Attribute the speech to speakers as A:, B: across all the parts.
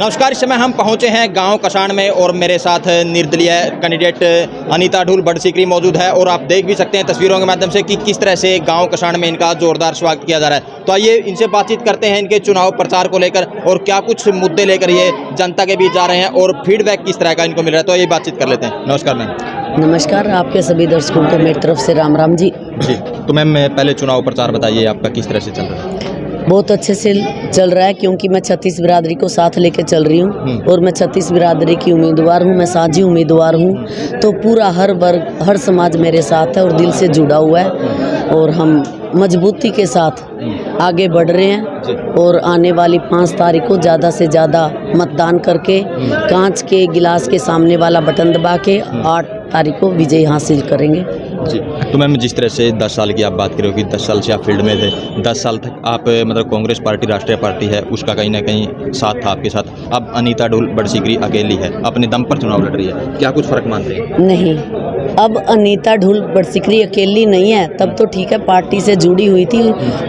A: नमस्कार। इस समय हम पहुंचे हैं गांव कसाण में और मेरे साथ निर्दलीय कैंडिडेट अनीता ढूल बड़सिकरी मौजूद है और आप देख भी सकते हैं तस्वीरों के माध्यम से कि किस तरह से गांव कसाण में इनका जोरदार स्वागत किया जा रहा है। तो आइए इनसे बातचीत करते हैं इनके चुनाव प्रचार को लेकर और क्या कुछ मुद्दे लेकर ये जनता के बीच जा रहे हैं और फीडबैक किस तरह का इनको मिल रहा है। तो ये बातचीत कर लेते हैं। नमस्कार मैम।
B: नमस्कार, आपके सभी दर्शकों को मेरी तरफ से राम राम जी।
A: तो मैम पहले चुनाव प्रचार बताइए आपका किस तरह से चल रहा है।
B: बहुत अच्छे से चल रहा है क्योंकि मैं 36 बिरादरी को साथ लेकर चल रही हूँ और मैं 36 बिरादरी की उम्मीदवार हूँ, मैं साझी उम्मीदवार हूँ। तो पूरा हर वर्ग हर समाज मेरे साथ है और दिल से जुड़ा हुआ है और हम मजबूती के साथ आगे बढ़ रहे हैं और आने वाली 5 तारीख को ज़्यादा से ज़्यादा मतदान करके कांच के गिलास के सामने वाला बटन दबा के 8 तारीख को विजय हासिल करेंगे
A: जी। तो मैम जिस तरह से 10 साल की आप बात करें कि 10 साल से आप फील्ड में थे, 10 साल तक आप मतलब कांग्रेस पार्टी राष्ट्रीय पार्टी है उसका कहीं ना कहीं साथ था आपके साथ। अब अनीता ढूल बड़सिकरी अकेली है, अपने दम पर चुनाव लड़ रही है, क्या कुछ फर्क मानते हैं?
B: नहीं, अब अनीता ढूल बड़सिकरी अकेली नहीं है। तब तो ठीक है, पार्टी से जुड़ी हुई थी।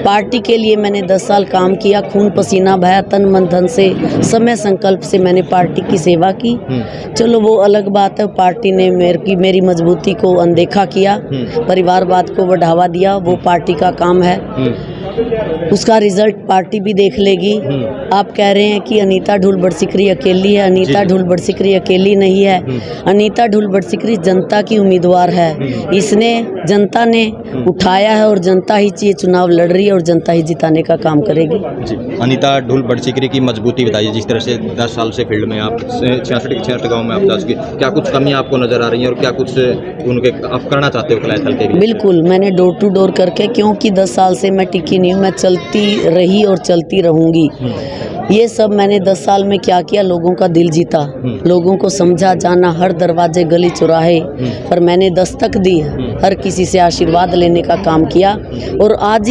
B: पार्टी के लिए मैंने 10 साल काम किया, खून पसीना बहाया, तन मन धन से, समय संकल्प से मैंने पार्टी की सेवा की। चलो वो अलग बात है, पार्टी ने मेरी मजबूती को अनदेखा किया, परिवारवाद को बढ़ावा दिया, वो पार्टी का काम है। उसका रिजल्ट पार्टी भी देख लेगी। आप कह रहे हैं कि अनीता ढूल बड़सिकरी अकेली है, अनीता ढूल बड़सिकरी अकेली नहीं है। अनीता ढूल बड़सिकरी जनता की उम्मीदवार है। इसने जनता ने उठाया है और जनता ही ये चुनाव लड़ रही है और जनता ही जिताने का काम करेगी
A: जी। अनीता ढूल बड़सिकरी की मजबूती बताइए। जिस तरह से 10 साल से फील्ड में आप 66 गाँव में आप जा चुके, क्या कुछ कमियाँ आपको नजर आ रही हैं और क्या कुछ उनके आप करना चाहते हो कलैत हल्के के?
B: बिल्कुल, मैंने डोर टू डोर करके, क्योंकि 10 साल से मैं टिकी नहीं हूँ, मैं चलती रही और चलती रहूँगी। ये सब मैंने 10 साल में क्या किया, लोगों का दिल जीता, लोगों को समझा जाना, हर दरवाजे गली चौराहे पर मैंने दस्तक दी, हर किसी से आशीर्वाद लेने का काम किया और आज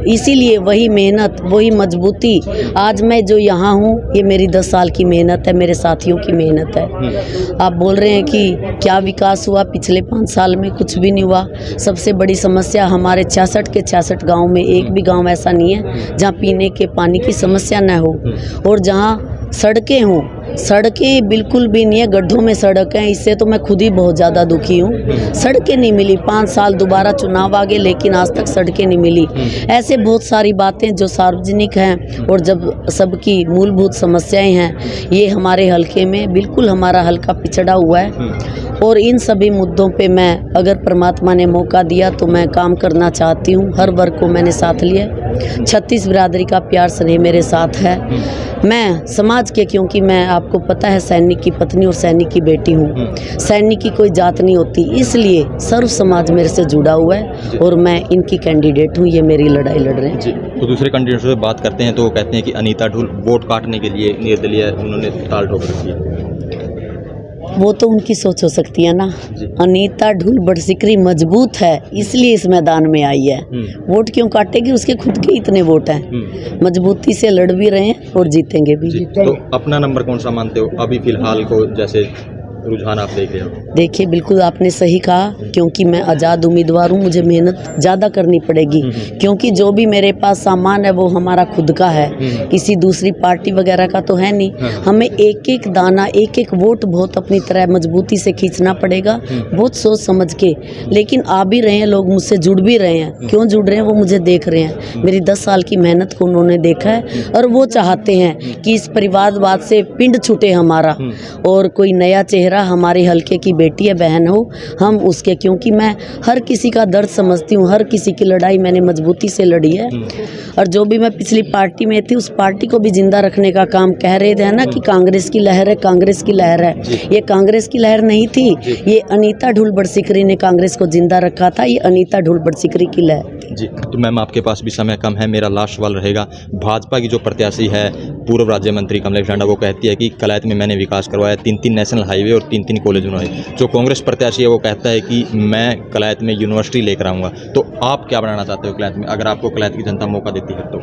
B: इसीलिए वही मेहनत, वही मजबूती, आज मैं जो यहाँ हूँ ये मेरी 10 साल की मेहनत है, मेरे साथियों की मेहनत है। आप बोल रहे हैं कि क्या विकास हुआ पिछले 5 साल में? कुछ भी नहीं हुआ। सबसे बड़ी समस्या हमारे 66 के 66 गाँव में एक भी गाँव ऐसा नहीं है जहाँ पीने के पानी की समस्या न हो और जहाँ सड़कें हों। सड़कें बिल्कुल भी नहीं है, गड्ढों में सड़क हैं। इससे तो मैं खुद ही बहुत ज़्यादा दुखी हूँ। सड़कें नहीं मिली, 5 साल दोबारा चुनाव आ गए लेकिन आज तक सड़कें नहीं मिली। ऐसे बहुत सारी बातें जो सार्वजनिक हैं और जब सबकी मूलभूत समस्याएं हैं, ये हमारे हलके में बिल्कुल हमारा हलका पिछड़ा हुआ है और इन सभी मुद्दों पे मैं, अगर परमात्मा ने मौका दिया तो मैं काम करना चाहती हूँ। हर वर्ग को मैंने साथ लिया, 36 बिरादरी का प्यार स्नेह मेरे साथ है। मैं समाज के, क्योंकि मैं, आपको पता है, सैनिक की पत्नी और सैनिक की बेटी हूँ। सैनिक की कोई जात नहीं होती, इसलिए सर्व समाज मेरे से जुड़ा हुआ है और मैं इनकी कैंडिडेट हूँ। ये मेरी लड़ाई लड़ रहे हैं
A: जी। तो दूसरे कैंडिडेट से बात करते हैं तो वो कहते हैं कि अनीता ढूल वोट काटने के लिए निर्दलीय उन्होंने ताल ठोक रखी है।
B: वो तो उनकी सोच हो सकती है ना। अनीता ढूल बड़सिकरी मजबूत है इसलिए इस मैदान में आई है। वोट क्यों काटेगी? उसके खुद के इतने वोट हैं। मजबूती से लड़ भी रहे हैं और जीतेंगे भी।
A: तो अपना नंबर कौन सा मानते हो अभी फिलहाल को, जैसे रुझान आप देख रहे हो?
B: देखिए, बिल्कुल आपने सही कहा, क्योंकि मैं आज़ाद उम्मीदवार हूँ, मुझे मेहनत ज़्यादा करनी पड़ेगी क्योंकि जो भी मेरे पास सामान है वो हमारा खुद का है, किसी दूसरी पार्टी वगैरह का तो है नहीं। हमें एक एक दाना, एक एक वोट बहुत अपनी तरह मजबूती से खींचना पड़ेगा, बहुत सोच समझ के। लेकिन आ भी रहे हैं लोग, मुझसे जुड़ भी रहे हैं। क्यों जुड़ रहे हैं? वो मुझे देख रहे हैं, मेरी 10 साल की मेहनत को उन्होंने देखा है और वो चाहते हैं कि इस परिवारवाद से पिंड छूटे हमारा और कोई नया चेहरा हमारे हलके की बेटी है, बहन हो हम उसके, क्योंकि मैं हर किसी का दर्द समझती हूँ, हर किसी की लड़ाई मैंने मजबूती से लड़ी है। और जो भी मैं पिछली पार्टी में थी उस पार्टी को भी जिंदा रखने का काम, कह रहे थे ना कि कांग्रेस की लहर है, कांग्रेस की लहर है। ये कांग्रेस की लहर नहीं थी, ये अनीता ढूल बड़सिकरी ने कांग्रेस को जिंदा रखा था। ये अनीता ढूल बड़सिकरी की लहर थी।
A: जी। तो मैम आपके पास भी समय कम है, मेरा लास्ट सवाल रहेगा। भाजपा की जो प्रत्याशी है पूर्व राज्य मंत्री कमलेश ढांडा, वो कहती है कि कलैत में मैंने विकास करवाया, 3 नेशनल हाईवे और 3 कॉलेज बनाए। जो कांग्रेस प्रत्याशी है वो कहता है कि मैं कलैत में यूनिवर्सिटी लेकर आऊँगा। तो आप क्या बनाना चाहते हो कलैत में, अगर आपको कलैत की जनता मौका देती है तो?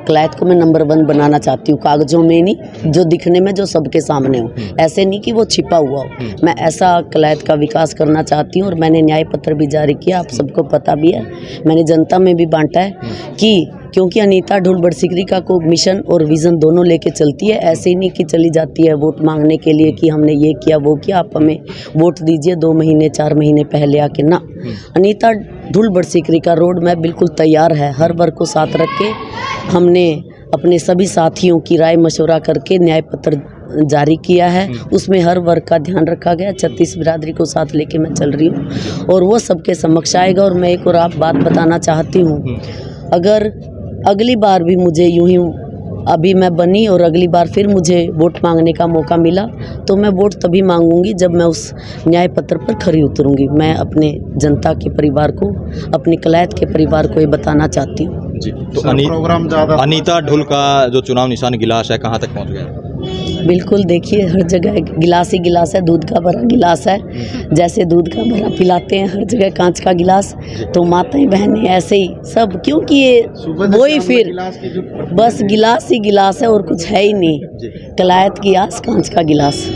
B: कलैत को मैं नंबर 1 बनाना चाहती हूँ, कागजों में नहीं, जो दिखने में, जो सबके सामने हो। ऐसे नहीं कि वो छिपा हुआ हो। मैं ऐसा कलैत का विकास करना चाहती हूँ और मैंने न्याय पत्र भी जारी किया, आप सबको पता भी है, मैंने जनता में भी बांटा है कि क्योंकि अनीता ढुल बड़सिकरी का को मिशन और विज़न दोनों लेके चलती है। ऐसे ही नहीं कि चली जाती है वोट मांगने के लिए कि हमने ये किया वो किया, आप हमें वोट दीजिए 2 महीने 4 महीने पहले आके ना। अनीता ढुल बड़सिकरी का रोड मैप बिल्कुल तैयार है। हर वर्ग को साथ रख के हमने अपने सभी साथियों की राय मशवरा करके न्याय पत्र जारी किया है। उसमें हर वर्ग का ध्यान रखा गया। 36 बिरादरी को साथ लेके मैं चल रही हूँ और वो सबके समक्ष आएगा। और मैं एक और आप बात बताना चाहती हूँ, अगर अगली बार भी मुझे यूं ही अभी मैं बनी और अगली बार फिर मुझे वोट मांगने का मौका मिला तो मैं वोट तभी मांगूंगी जब मैं उस न्याय पत्र पर खरी उतरूंगी। मैं अपने जनता के परिवार को, अपनी कलायत के परिवार को ये बताना चाहती हूँ।
A: जी, तो अनीता ढुल का जो चुनाव निशान गिलास है कहाँ तक पहुँच गया?
B: बिल्कुल, देखिए हर जगह गिलास ही गिलास है, दूध का भरा गिलास है। जैसे दूध का भरा पिलाते हैं हर जगह कांच का गिलास, तो माताएं बहनें ऐसे ही सब, क्योंकि ये वही फिर बस गिलास ही गिलास है और कुछ है ही नहीं। कलायत की आस कांच का गिलास।